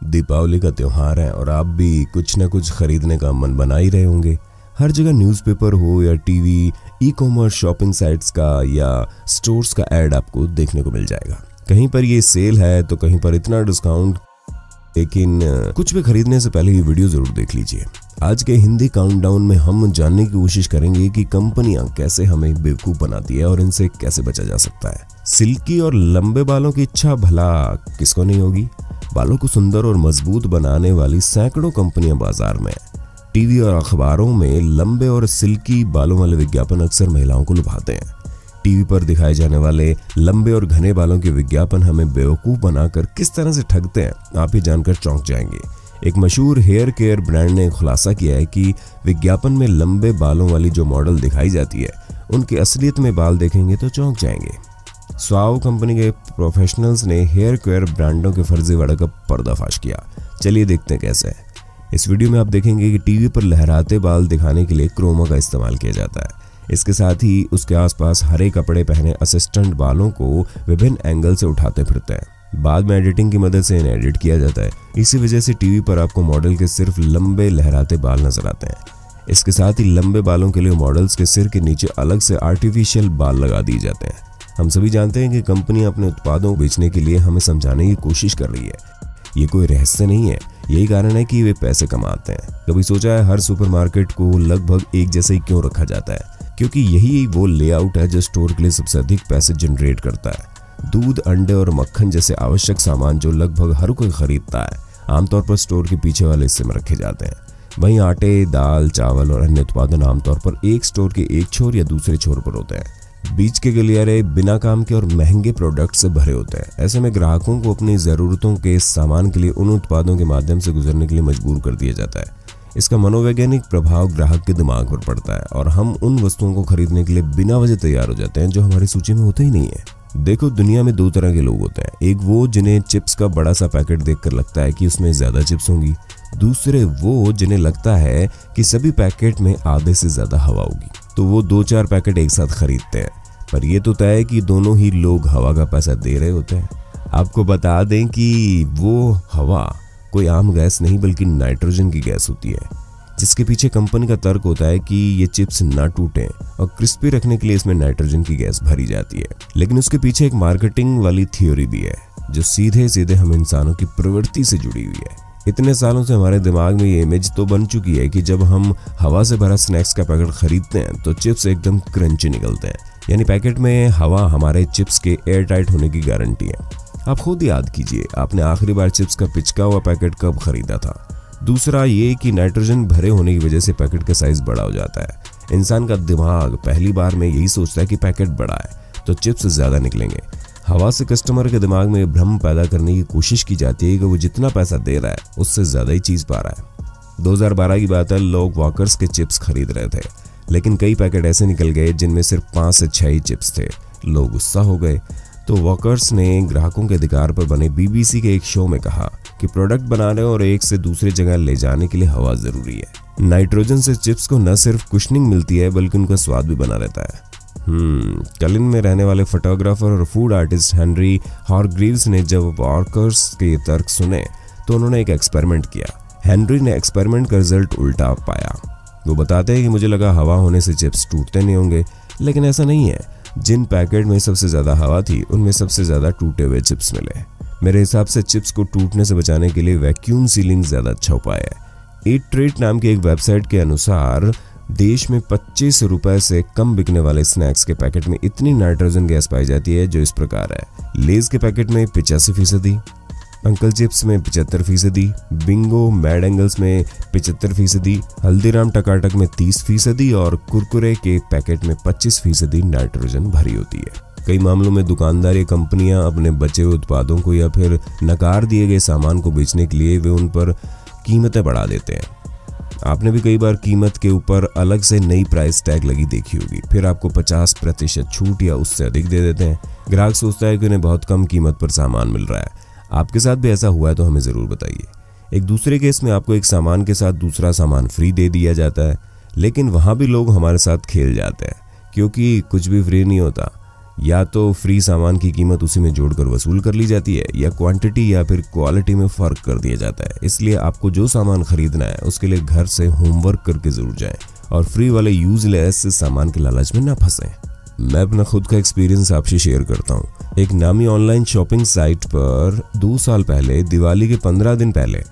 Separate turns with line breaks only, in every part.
दीपावली का त्योहार है और आप भी कुछ न कुछ खरीदने का मन बना ही रहे होंगे। हर जगह न्यूज़पेपर हो या TV, e commerce, shopping sites का या स्टोर्स का ऐड आपको देखने को मिल जाएगा। कहीं पर ये सेल है तो कहीं पर इतना डिस्काउंट। लेकिन कुछ भी खरीदने से पहले ये वीडियो जरूर देख लीजिए। आज के हिंदी काउंटडाउन में हम जानने की कोशिश करेंगे कि कंपनियां कैसे हमें बेवकूफ बनाती है और इनसे कैसे बचा जा सकता है। सिल्की और लंबे बालों की इच्छा भला किसको नहीं होगी। बालों को सुंदर और मजबूत बनाने वाली सैकड़ों कंपनियां बाजार में हैं। टीवी और अखबारों में लंबे और सिल्की बालों वाले विज्ञापन अक्सर महिलाओं को लुभाते हैं। टीवी पर दिखाए जाने वाले लंबे और घने बालों के विज्ञापन हमें बेवकूफ बनाकर किस तरह से ठगते हैं, आप ही जानकर चौंक जाएंगे। एक मशहूर हेयर केयर ब्रांड ने खुलासा किया है कि विज्ञापन में लंबे बालों वाली जो मॉडल दिखाई जाती है उनके असलियत में बाल देखेंगे तो चौंक जाएंगे। स्वाव कंपनी के प्रोफेशनल्स ने हेयर केयर ब्रांडों के फर्जीवाड़े का पर्दाफाश किया। चलिए देखते हैं कैसे है। इस वीडियो में आप देखेंगे कि टीवी पर लहराते बाल दिखाने के लिए क्रोमा का इस्तेमाल किया जाता है। इसके साथ ही उसके आसपास हरे कपड़े पहने असिस्टेंट बालों को विभिन्न एंगल से उठाते फिरते हैं। बाद में एडिटिंग की मदद से इन्हें एडिट किया जाता है। इसी वजह से टीवी पर आपको मॉडल के सिर्फ लंबे लहराते बाल नजर आते हैं। इसके साथ ही लंबे बालों के लिए मॉडल्स के सिर के नीचे अलग से आर्टिफिशियल बाल लगा दिए जाते हैं। हम सभी जानते हैं कि कंपनियां अपने उत्पादों को बेचने के लिए हमें समझाने की कोशिश कर रही है। ये कोई रहस्य नहीं है, यही कारण है कि वे पैसे कमाते हैं। कभी सोचा है हर सुपरमार्केट को लगभग एक जैसा ही क्यों रखा जाता है? क्योंकि यही वो लेआउट है जो स्टोर के लिए सबसे अधिक पैसे जनरेट करता है। दूध, अंडे और मक्खन जैसे आवश्यक सामान जो लगभग हर कोई खरीदता है, आमतौर पर स्टोर के पीछे वाले हिस्से में रखे जाते हैं। वहीं आटे, दाल, चावल और अन्य उत्पादन आमतौर पर एक स्टोर के एक छोर या दूसरे छोर पर होते हैं। बीच के गलियारे बिना काम के और महंगे प्रोडक्ट से भरे होते हैं। ऐसे में ग्राहकों को अपनी ज़रूरतों के सामान के लिए उन उत्पादों के माध्यम से गुजरने के लिए मजबूर कर दिया जाता है। इसका मनोवैज्ञानिक प्रभाव ग्राहक के दिमाग पर पड़ता है और हम उन वस्तुओं को खरीदने के लिए बिना वजह तैयार हो जाते हैं जो हमारी सूची में होते ही नहीं है। देखो, दुनिया में दो तरह के लोग होते हैं। एक वो जिन्हें चिप्स का बड़ा सा पैकेट देखकर लगता है कि उसमें ज्यादा चिप्स होंगी। दूसरे वो जिन्हें लगता है कि सभी पैकेट में आधे से ज्यादा हवा होगी, तो वो 2-4 पैकेट एक साथ खरीदते हैं। पर ये तो तय है कि दोनों ही लोग हवा का पैसा दे रहे होते हैं। आपको बता दें कि वो हवा कोई आम गैस नहीं बल्कि नाइट्रोजन की गैस होती है, जिसके पीछे कंपनी का तर्क होता है कि ये चिप्स ना टूटें और क्रिस्पी रखने के लिए इसमें नाइट्रोजन की गैस भरी जाती है। लेकिन उसके पीछे एक मार्केटिंग वाली थ्योरी भी है जो सीधे सीधे हम इंसानों की प्रवृत्ति से जुड़ी हुई है। इतने सालों से हमारे दिमाग में ये इमेज तो बन चुकी है कि जब हम हवा से भरा स्नैक्स का पैकेट खरीदते हैं तो चिप्स एकदम क्रंची निकलते हैं, यानी पैकेट में हवा हमारे चिप्स के एयर टाइट होने की गारंटी है। आप खुद याद कीजिए, आपने आखिरी बार चिप्स का पिचका हुआ पैकेट कब खरीदा था? दूसरा ये कि नाइट्रोजन भरे होने की वजह से पैकेट का साइज बड़ा हो जाता है। इंसान का दिमाग पहली बार में यही सोचता है कि पैकेट बड़ा है तो चिप्स ज्यादा निकलेंगे। हवा से कस्टमर के दिमाग में भ्रम पैदा करने की कोशिश की जाती है कि वो जितना पैसा दे रहा है उससे ज्यादा ही चीज पा रहा है। 2012 की बात है, लोग वॉकर्स के चिप्स खरीद रहे थे, लेकिन कई पैकेट ऐसे निकल गए जिनमें सिर्फ 5 से 6 ही चिप्स थे। लोग गुस्सा हो गए, तो वॉकर्स ने ग्राहकों के अधिकार पर बने BBC के एक शो में कहा कि प्रोडक्ट बनाने और एक से दूसरी जगह ले जाने के लिए हवा जरूरी है। नाइट्रोजन से चिप्स को न सिर्फ कुशनिंग मिलती है बल्कि उनका स्वाद भी बना रहता है। कलिन में रहने वाले फोटोग्राफर और फूड आर्टिस्ट हेनरी हारग्रीव्स ने जब वॉकर्स के तर्क सुने तो उन्होंने एक एक्सपेरिमेंट किया। हेनरी ने एक्सपेरिमेंट का रिजल्ट उल्टा पाया। वो बताते हैं कि मुझे लगा हवा होने से चिप्स टूटते नहीं होंगे, लेकिन ऐसा नहीं है। जिन पैकेट में सबसे ज्यादा हवा थी उनमें सबसे ज्यादा टूटे हुए चिप्स मिले। मेरे हिसाब से चिप्स को टूटने से बचाने के लिए वैक्यूम सीलिंग ज्यादा अच्छा उपाय है। ईट ट्रीट नाम की एक वेबसाइट के अनुसार देश में 25 रुपए से कम बिकने वाले स्नैक्स के पैकेट में इतनी नाइट्रोजन गैस पाई जाती है जो इस प्रकार है। लेज के पैकेट में 85%, अंकल चिप्स में 75%, बिंगो मैड एंगल्स में 75%, हल्दीराम टकाटक में 30% और कुरकुरे के पैकेट में 25% नाइट्रोजन भरी होती है। कई मामलों में दुकानदार या कंपनियां अपने बचे हुए उत्पादों को या फिर नकार दिए गए सामान को बेचने के लिए वे उन पर कीमतें बढ़ा देते हैं। आपने भी कई बार कीमत के ऊपर अलग से नई प्राइस टैग लगी देखी होगी, फिर आपको 50% छूट या उससे अधिक दे देते हैं। ग्राहक सोचता है कि उन्हें बहुत कम कीमत पर सामान मिल रहा है। आपके साथ भी ऐसा हुआ है तो हमें ज़रूर बताइए। एक दूसरे केस में आपको एक सामान के साथ दूसरा सामान फ्री दे दिया जाता है, लेकिन वहाँ भी लोग हमारे साथ खेल जाते हैं क्योंकि कुछ भी फ्री नहीं होता। या तो फ्री सामान की कीमत उसी में जोड़कर वसूल कर ली जाती है या क्वांटिटी या फिर क्वालिटी में फ़र्क कर दिया जाता है। इसलिए आपको जो सामान खरीदना है उसके लिए घर से होमवर्क करके ज़रूर जाएं और फ्री वाले यूजलेस सामान के लालच में ना फंसें। मैं अपना खुद का एक्सपीरियंस आपसे शेयर करता हूँ। एक नामी ऑनलाइन शॉपिंग साइट पर 2 साल पहले दिवाली के 15 दिन पहले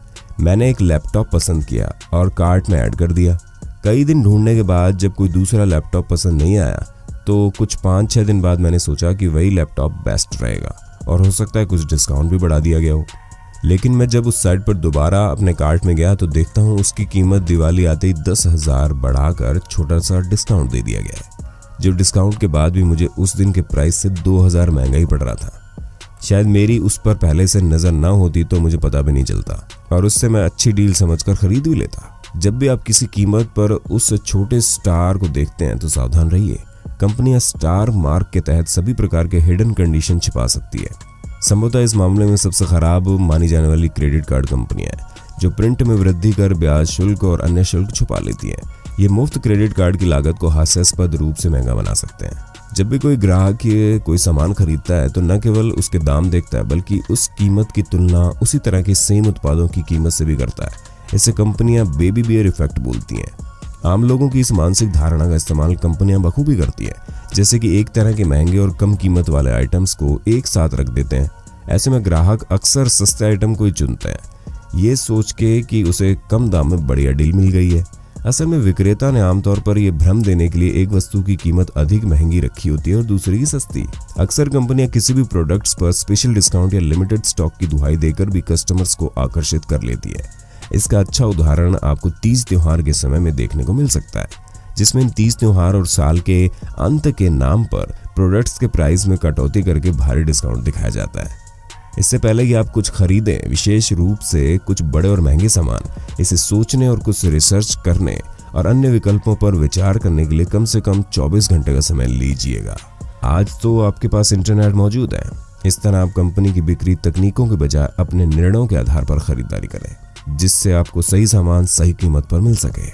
मैंने एक लैपटॉप पसंद किया और कार्ट में ऐड कर दिया। कई दिन ढूंढने के बाद जब कोई दूसरा लैपटॉप पसंद नहीं आया तो कुछ 5-6 दिन बाद मैंने सोचा कि वही लैपटॉप बेस्ट रहेगा और हो सकता है कुछ डिस्काउंट भी बढ़ा दिया गया हो। लेकिन मैं जब उस साइट पर दोबारा अपने कार्ट में गया तो देखता हूँ उसकी कीमत दिवाली आते ही 10,000 बढ़ाकर छोटा सा डिस्काउंट दे दिया गया है, जो डिस्काउंट के बाद भी मुझे उस दिन के प्राइस से 2,000 महंगा ही पड़ रहा था। शायद मेरी उस पर पहले से नज़र ना होती तो मुझे पता भी नहीं चलता और उससे मैं अच्छी डील समझकर खरीद भी लेता। जब भी आप किसी कीमत पर उस छोटे स्टार को देखते हैं तो सावधान रहिए। कंपनियां स्टार मार्क के तहत सभी प्रकार के हिडन कंडीशन छिपा सकती है। संभवतः इस मामले में सबसे खराब मानी जाने वाली क्रेडिट कार्ड कंपनियां हैं, जो प्रिंट में वृद्धि कर ब्याज शुल्क और अन्य शुल्क छुपा लेती हैं। ये मुफ्त क्रेडिट कार्ड की लागत को हास्यास्पद रूप से महंगा बना सकते हैं। जब भी कोई ग्राहक कोई सामान खरीदता है तो न केवल उसके दाम देखता है बल्कि उस कीमत की तुलना उसी तरह के सेम उत्पादों की कीमत से भी करता है। इसे कंपनियां बेबी बियर इफेक्ट बोलती हैं। आम लोगों की इस मानसिक धारणा का इस्तेमाल कंपनियां बखूबी करती हैं, जैसे कि एक तरह के महंगे और कम कीमत वाले आइटम्स को एक साथ रख देते हैं। ऐसे में ग्राहक अक्सर सस्ते आइटम को ही चुनते हैं, ये सोच के कि उसे कम दाम में बढ़िया डील मिल गई है। असल में विक्रेता ने आमतौर पर यह भ्रम देने के लिए एक वस्तु की कीमत अधिक महंगी रखी होती है और दूसरी की सस्ती। अक्सर कंपनियां किसी भी प्रोडक्ट्स पर स्पेशल डिस्काउंट या लिमिटेड स्टॉक की दुहाई देकर भी कस्टमर्स को आकर्षित कर लेती है। इसका अच्छा उदाहरण आपको तीज त्योहार के समय में देखने को मिल सकता है, जिसमें इन तीज त्योहार और साल के अंत के नाम पर प्रोडक्ट्स के प्राइस में कटौती करके भारी डिस्काउंट दिखाया जाता है। इससे पहले कि आप कुछ खरीदें, विशेष रूप से कुछ बड़े और महंगे सामान, इसे सोचने और कुछ रिसर्च करने और अन्य विकल्पों पर विचार करने के लिए कम से कम 24 घंटे का समय लीजिएगा। आज तो आपके पास इंटरनेट मौजूद है। इस तरह आप कंपनी की बिक्री तकनीकों के बजाय अपने निर्णयों के आधार पर खरीदारी करें, जिससे आपको सही सामान सही कीमत पर मिल सके।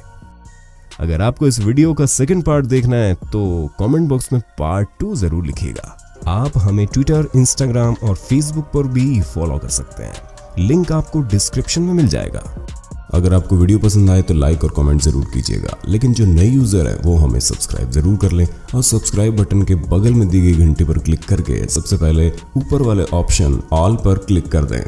अगर आपको इस वीडियो का सेकंड पार्ट देखना है तो कमेंट बॉक्स में पार्ट 2 जरूर लिखिएगा। आप हमें ट्विटर, इंस्टाग्राम और फेसबुक पर भी फॉलो कर सकते हैं। लिंक आपको डिस्क्रिप्शन में मिल जाएगा। अगर आपको वीडियो पसंद आए तो लाइक और कमेंट जरूर कीजिएगा, लेकिन जो नए यूजर है वो हमें सब्सक्राइब जरूर कर लें और सब्सक्राइब बटन के बगल में दी गई घंटी पर क्लिक करके सबसे पहले ऊपर वाले ऑप्शन ऑल पर क्लिक कर दें।